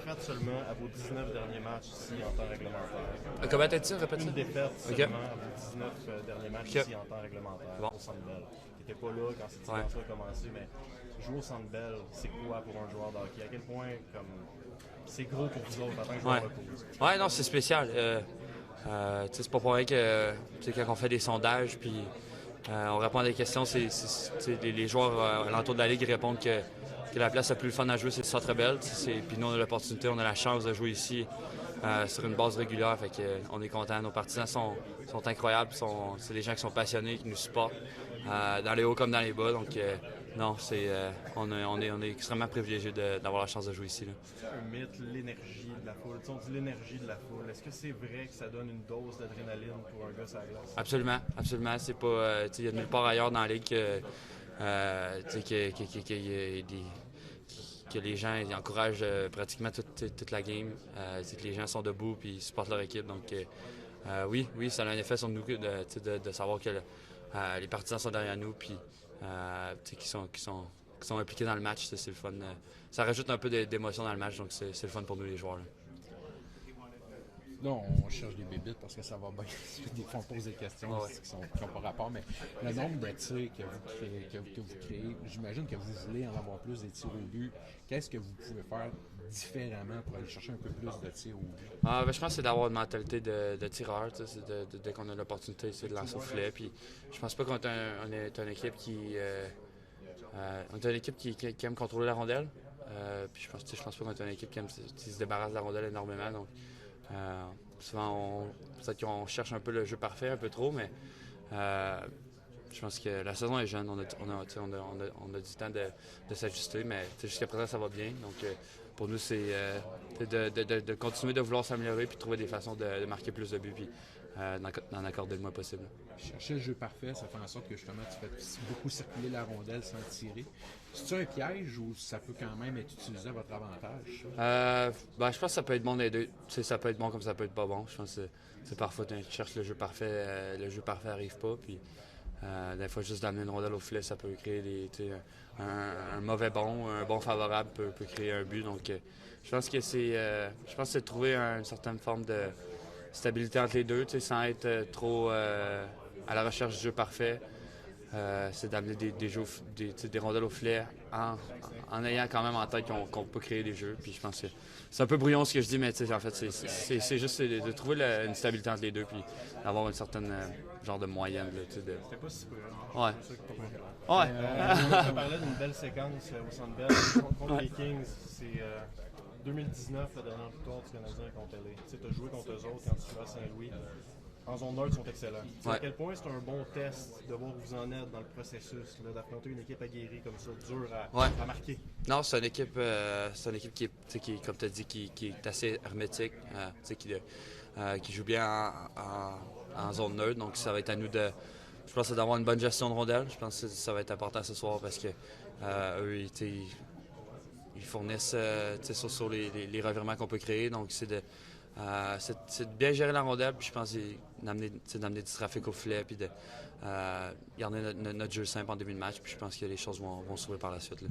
défaite seulement à vos 19 derniers matchs ici en temps réglementaire. Comment t'as dit ça? Répète ça. Une défaite seulement à vos 19 derniers matchs ici en temps réglementaire Bon. au Centre Bell. Tu n'étais pas là quand cette séquence a commencé, mais jouer au Centre Bell, c'est quoi pour un joueur de hockey? À quel point c'est gros pour vous autres en tant que joueur de hockey? Ouais, non, c'est spécial. C'est pas pour rien que quand on fait des sondages, puis on répond à des questions, les joueurs à l'entour de la Ligue répondent que la place la plus fun à jouer, c'est le Centre Bell. Puis nous, on a l'opportunité, on a la chance de jouer ici sur une base régulière. Fait que, on est contents. Nos partisans sont incroyables. C'est des gens qui sont passionnés, qui nous supportent, dans les hauts comme dans les bas. Donc, non, on est extrêmement privilégiés d'avoir la chance de jouer ici. C'est un mythe, l'énergie de la foule. On dit l'énergie de la foule. Est-ce que c'est vrai que ça donne une dose d'adrénaline pour un gars sur la glace? Absolument, absolument. C'est pas, il y a nulle part ailleurs dans la Ligue que les gens ils encouragent pratiquement toute la game. Que les gens sont debout et supportent leur équipe. Donc, oui, ça a un effet sur nous de savoir que les partisans sont derrière nous puis qui sont impliqués dans le match. C'est le fun. Ça rajoute un peu d'émotion dans le match, donc c'est le fun pour nous les joueurs. Là. Là, on cherche des bébites parce que ça va bien. Des fois, on pose des questions qui n'ont pas rapport, mais le nombre de tirs que vous créez, j'imagine que vous voulez en avoir plus des tirs au but. Qu'est-ce que vous pouvez faire différemment pour aller chercher un peu plus de tirs au but? Je pense que c'est d'avoir une mentalité de tireur. Dès qu'on a l'opportunité, c'est de lancer au filet. Puis, je pense pas qu'on est une équipe qui aime contrôler la rondelle. Puis je pense pas qu'on est une équipe qui se débarrasse de la rondelle énormément. Donc, souvent, peut-être qu'on cherche un peu le jeu parfait, un peu trop, mais je pense que la saison est jeune. On a du temps de s'ajuster, mais jusqu'à présent, ça va bien. Donc, pour nous, c'est de continuer de vouloir s'améliorer puis de trouver des façons de marquer plus de buts puis d'en accorder le moins possible. Chercher le jeu parfait, ça fait en sorte que justement tu fais beaucoup circuler la rondelle sans tirer. C'est-tu un piège ou ça peut quand même être utilisé à votre avantage? Je pense que ça peut être bon des deux. Ça peut être bon comme ça peut être pas bon. Je pense que c'est parfois tu cherches le jeu parfait n'arrive pas. Puis des fois juste d'amener une rondelle au filet, ça peut créer un mauvais bon, un bon favorable peut créer un but. Donc je pense que c'est de trouver une certaine forme de stabilité entre les deux, sans être trop à la recherche du jeu parfait. C'est d'amener des rondelles au filet en ayant quand même en tête qu'on peut créer des jeux. Puis je pense que c'est un peu brouillon ce que je dis, mais en fait, c'est juste de trouver une stabilité entre les deux puis d'avoir une certaine genre de moyenne. C'était pas si peu. Ouais. On parlait d'une belle séquence au Centre Bell contre les Kings. C'est 2019, la dernière victoire du Canadien contre LA. Tu as joué contre eux autres quand tu jouais à Saint-Louis. En zone neutre, ils sont excellents. À quel point c'est un bon test de voir où vous en êtes dans le processus, d'affronter une équipe aguerrie comme ça, dure à marquer? Non, c'est une équipe qui est, comme tu as dit, qui est assez hermétique, qui joue bien en zone neutre. Donc, ça va être à nous je pense d'avoir une bonne gestion de rondelle. Je pense que ça va être important ce soir parce que eux, ils fournissent sur les revirements qu'on peut créer. Donc, c'est de bien gérer la rondelle, puis je pense d'amener du trafic au filet, puis de garder notre jeu simple en début de match. Puis je pense que les choses vont s'ouvrir par la suite. Là.